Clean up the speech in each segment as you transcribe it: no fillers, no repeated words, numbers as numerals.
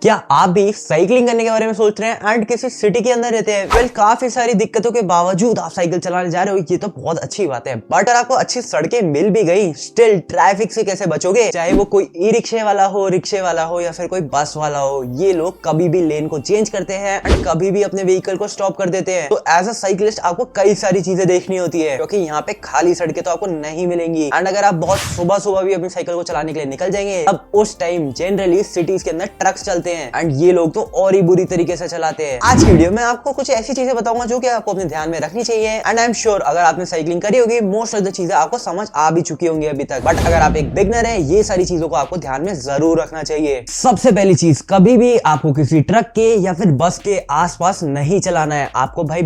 क्या आप भी साइकिलिंग करने के बारे में सोच रहे हैं एंड किसी सिटी के अंदर रहते हैं? वेल, काफी सारी दिक्कतों के बावजूद आप साइकिल चलाने जा रहे हो, ये तो बहुत अच्छी बात है। बट अगर आपको अच्छी सड़कें मिल भी गई, स्टिल ट्रैफिक से कैसे बचोगे? चाहे वो कोई ई रिक्शे वाला हो, रिक्शे वाला हो या फिर कोई बस वाला हो, ये लोग कभी भी लेन को चेंज करते हैं एंड कभी भी अपने व्हीकल को स्टॉप कर देते हैं। तो एज अ साइकिलिस्ट आपको कई सारी चीजें देखनी होती है, क्योंकि यहाँ पे खाली सड़कें तो आपको नहीं मिलेंगी। एंड अगर आप बहुत सुबह सुबह भी अपनी साइकिल को चलाने के लिए निकल जाएंगे, अब उस टाइम जनरली सिटीज के अंदर ट्रक्स चलते हैं एंड ये लोग तो और ही बुरी तरीके से चलाते हैं। आज की वीडियो में आपको कुछ ऐसी चीजें बताऊंगा जो कि आपको अपने ध्यान में रखनी चाहिए। एंड आई एम श्योर अगर आपने साइकिलिंग करी होगी, मोस्ट ऑफ द चीजें आपको समझ आ भी चुकी होंगी अभी तक। बट अगर आप एक बिगनर है, ये सारी चीजों को आपको ध्यान में जरूर रखना चाहिए। सबसे पहली चीज, कभी भी आपको किसी ट्रक के या फिर बस के आसपास नहीं चलाना है। आपको भाई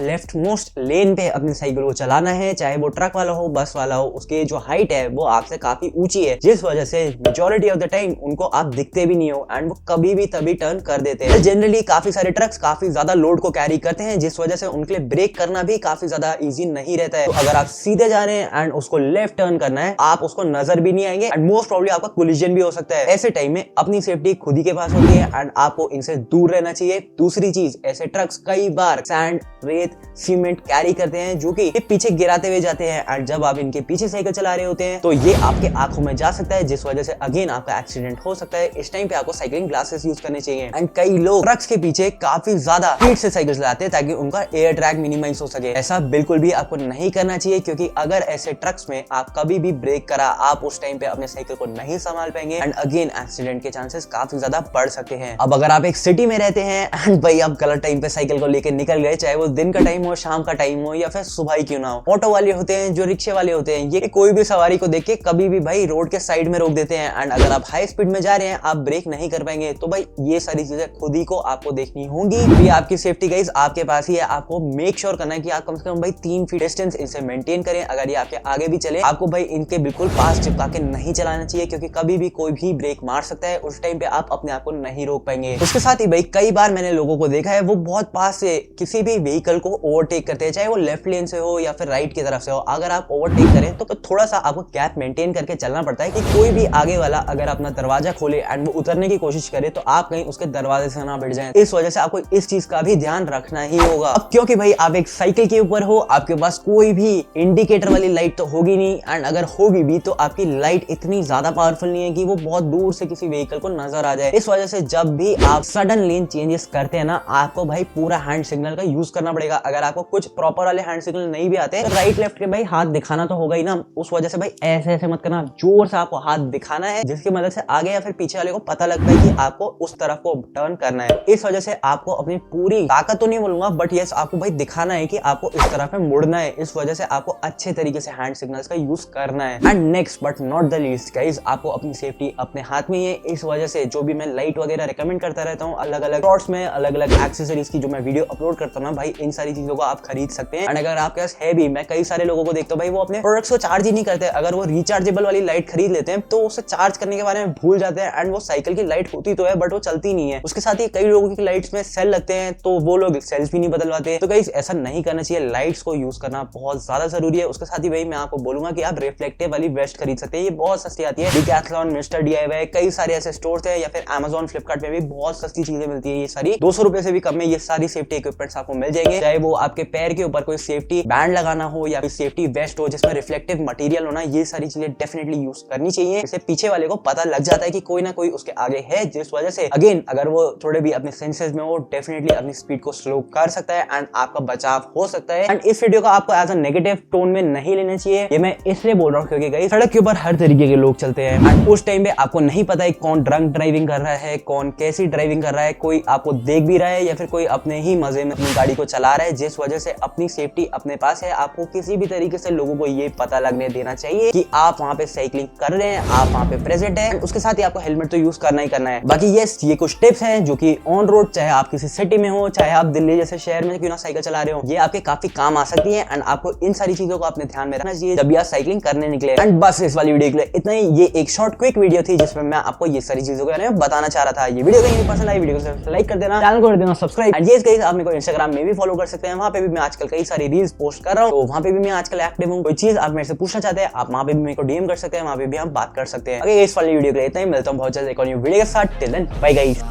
लेफ्ट मोस्ट लेन पे अपनी साइकिल को चलाना है, चाहे वो ट्रक वाला हो, बस वाला हो। उसके जो हाइट है वो आपसे काफी ऊंची है, जिस वजह से मेजॉरिटी ऑफ द टाइम उनको आप दिखते भी नहीं हो एंड वो कभी भी तभी टर्न कर देते हैं। जनरली काफी सारे ट्रक्स काफी ज्यादा लोड को कैरी करते हैं, जिस वजह से उनके लिए ब्रेक करना भी काफी ज्यादा इजी नहीं रहता है। तो अगर आप सीधे जा रहे हैं एंड उसको लेफ्ट टर्न करना है, आप उसको नजर भी नहीं आएंगे एंड मोस्ट प्रोबब्ली आपका कोलिजन भी हो सकता है। ऐसे टाइम में अपनी सेफ्टी खुद ही के पास होती है एंड आपको इनसे दूर रहना चाहिए। दूसरी चीज, ऐसे ट्रक्स कई बार सैंड, रेत, सीमेंट कैरी करते हैं, जो कि पीछे गिराते हुए जाते हैं एंड जब आप इनके पीछे साइकिल चला रहे होते हैं तो ये आपके आंखों में जा सकता है, जिस वजह से अगेन आपका एक्सीडेंट हो सकता है। इस टाइम पे आपको साइकिलिंग ग्लासेस यूज करने चाहिए। एंड कई लोग ट्रक्स के पीछे काफी ज्यादा स्पीड से साइकिल चलाते हैं ताकि उनका एयर ड्रैग मिनिमाइज हो सके। ऐसा बिल्कुल भी आपको नहीं करना चाहिए, क्योंकि अगर ऐसे ट्रक्स में आप कभी भी ब्रेक करा, आप उस टाइम पे अपने साइकिल को नहीं संभाल पाएंगे एंड अगेन एक्सीडेंट के चांसेस काफी ज्यादा बढ़ सकते हैं। अब अगर आप एक सिटी में रहते हैं एंड भाई आप गलत टाइम पे साइकिल को लेकर निकल गए, चाहे वो दिन का टाइम हो, शाम का टाइम हो या फिर सुबह ही क्यों ना हो, ऑटो वाले होते हैं, जो रिक्शे वाले होते हैं, ये कोई भी सवारी को देख के कभी भी भाई रोड के साइड में रोक देते हैं एंड अगर आप हाई स्पीड में जा रहे हैं, आप ब्रेक नहीं कर पाएंगे। तो भाई ये सारी चीजें खुद ही को आपको देखनी होंगी। भी आपकी सेफ्टी गाइस आपके पास ही है। आपको मेक श्योर करना है कि आप कम से कम भाई 3 फीट डिस्टेंस इनसे मेंटेन करें। अगर ये आपके आगे भी चले, आपको भाई इनके बिल्कुल पास चिपका के नहीं चलाना चाहिए, क्योंकि कभी भी कोई भी ब्रेक मार सकता है। उस टाइम पे आप अपने आप को नहीं रोक पाएंगे। उसके साथ ही भाई कई बार मैंने लोगों को देखा है, वो बहुत पास से किसी भी व्हीकल को ओवरटेक करते हैं, चाहे वो लेफ्ट लेन से हो या फिर राइट की तरफ से हो। अगर आप ओवरटेक करें तो थोड़ा सा आपको गैप मेंटेन करके चलना पड़ता है, कि कोई भी आगे वाला अगर अपना दरवाजा खोले एंड वो उतरने की कोशिश करे तो आप कहीं उसके दरवाजे से ना बैठ जाएं। इस वजह से आपको इस चीज का भी ध्यान रखना ही होगा। अब क्योंकि भाई आप एक साइकिल के ऊपर हो, आपके पास कोई भी इंडिकेटर वाली लाइट तो होगी नहीं एंड अगर होगी भी तो आपकी लाइट इतनी ज्यादा पावरफुल नहीं है कि वो बहुत दूर से किसी व्हीकल को नजर आ जाए। इस वजह से जब भी आप सडन लेन चेंजेस करते हैं ना, आपको भाई पूरा हैंड सिग्नल का यूज करना पड़ेगा। अगर आपको कुछ प्रॉपर वाले हैंड सिग्नल नहीं भी आते तो राइट लेफ्ट के भाई हाथ दिखाना तो होगा ही ना। उस वजह से भाई ऐसे ऐसे मत करना, जोर से आपको हाथ दिखाना है, जिसकी मदद से आगे या फिर पीछे वाले को पता लगता है कि आपको उस तरफ को टर्न करना है। इस वजह से आपको अपनी पूरी ताकत तो नहीं बोलूंगा, बट यस आपको भाई दिखाना है कि आपको इस तरफ में मुड़ना है। इस वजह से आपको अच्छे तरीके से हैंड सिग्नल्स का यूज करना है। And next but not the least guys, आपको अपनी सेफ्टी अपने हाथ में ही है। इस वजह से जो भी मैं लाइट वगैरह रिकमेंड करता रहता हूँ, अलग अलग शॉर्ट्स में अलग अलग एक्सेसरीज की जो मैं वीडियो अपलोड करता हूँ ना भाई, इन सारी चीजों को आप खरीद सकते हैं। एंड अगर आपके पास है भी, मैं कई सारे लोगों को देखता हूँ भाई वो अपने प्रोडक्ट्स को चार्ज ही नहीं करते। अगर वो रिचार्जेबल वाली लाइट खरीद लेते हैं तो उसे चार्ज करने के बारे में भूल जाते हैं एंड वो साइकिल की लाइट होती तो है बट वो चलती नहीं है। उसके साथ ही कई लोगों की लाइट्स में सेल लगते हैं तो वो लोग सेल्स भी नहीं बदलवाते। तो गाइस ऐसा नहीं करना चाहिए, लाइट्स को यूज करना बहुत ज्यादा जरूरी है। उसके साथ ही भाई मैं आपको बोलूंगा कि आप रिफ्लेक्टिव वाली वेस्ट खरीद सकते हैं, ये बहुत सस्ती आती है। डिकैथलॉन, मिस्टर DIY, कई सारे ऐसे स्टोर्स हैं, या फिर Amazon, फ्लिपकार्ट में भी बहुत सस्ती चीजें मिलती है। ये सारी 200 रुपए से भी कम में ये सारी सेफ्टी इक्विपमेंट्स आपको मिल जाएंगे। चाहे वो आपके पैर के ऊपर कोई सेफ्टी बैंड लगाना हो या फिर सेफ्टी वेस्ट हो जिसमें रिफ्लेक्टिव मटेरियल होना, ये सारी चीजें डेफिनेटली यूज करनी चाहिए। इससे पीछे वाले को पता लग जाता है कि कोई ना कोई उसके आगे है, जिस वजह से अगेन अगर वो थोड़े भी अपने सेंसेस में वो डेफिनेटली अपनी स्पीड को स्लो कर सकता है एंड आपका बचाव हो सकता है। एंड इस वीडियो को आपको एज अ नेगेटिव टोन में नहीं लेना चाहिए। ये मैं इसलिए बोल रहा हूँ क्योंकि गाइस सड़क के ऊपर हर तरीके के लोग चलते हैं एंड उस टाइम पे आपको नहीं पता है कौन ड्रंक ड्राइविंग कर रहा है, कौन कैसी ड्राइविंग कर रहा है, कोई आपको देख भी रहा है या फिर कोई अपने ही मजे में अपनी गाड़ी को चला रहा है, जिस वजह से अपनी सेफ्टी अपने पास है। आपको किसी भी तरीके से लोगों को ये पता लगने देना चाहिए कि आप वहां पे साइकिलिंग कर रहे हैं, आप वहां पे प्रेजेंट है। उसके साथ ही आपको हेलमेट तो यूज करना ही करना है। बाकी ये कुछ टिप्स हैं जो कि ऑन रोड, चाहे आप किसी सिटी में हो, चाहे आप दिल्ली जैसे शहर में क्यों ना साइकिल चला रहे हो, ये आपके काफी काम आ सकती है एंड आपको इन सारी चीजों को अपने ध्यान में रखना चाहिए जब भी आप साइकिलिंग करने निकले। एंड बस इस वाली वीडियो के लिए इतना ही। ये एक शॉर्ट क्विक वीडियो थी जिसमें मैं आपको ये सारी चीजों के बारे में बताना चाह रहा था। ये वीडियो कहीं पसंद आई, वीडियो को लाइक कर देना, चैनल को कर देना सब्सक्राइब। एंड ये गाइस आप मेरे को इंस्टाग्राम में भी फॉलो कर सकते हैं, वहां पे भी मैं आजकल कई सारी रील्स पोस्ट कर रहा हूं, तो वहां पे भी मैं आजकल एक्टिव हूं। कोई चीज आप मेरे से पूछना चाहते हैं, आप वहां पे भी मेरे को डीएम कर सकते हैं, वहां पे भी हम बात कर सकते हैं। ओके, इस वाली वीडियो के लिए इतना ही। मिलता हूं बहुत जल्द एक और न्यू वीडियो के साथ। Till then bye guys.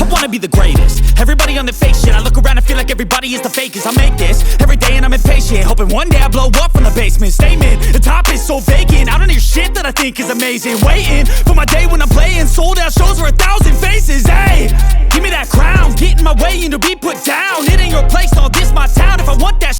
wanna be the greatest. Everybody on the fake shit, I look around and feel like everybody is the fakest. I make this every day and I'm impatient, hoping one day I blow up from the basement. Statement, the top is so vacant, I don't hear shit that I think is amazing. Waiting for my day when I'm playing sold out shows for 1,000 faces. Hey, give me that crown, get in my way and to be put down. It ain't your place, no, this my town. If I want that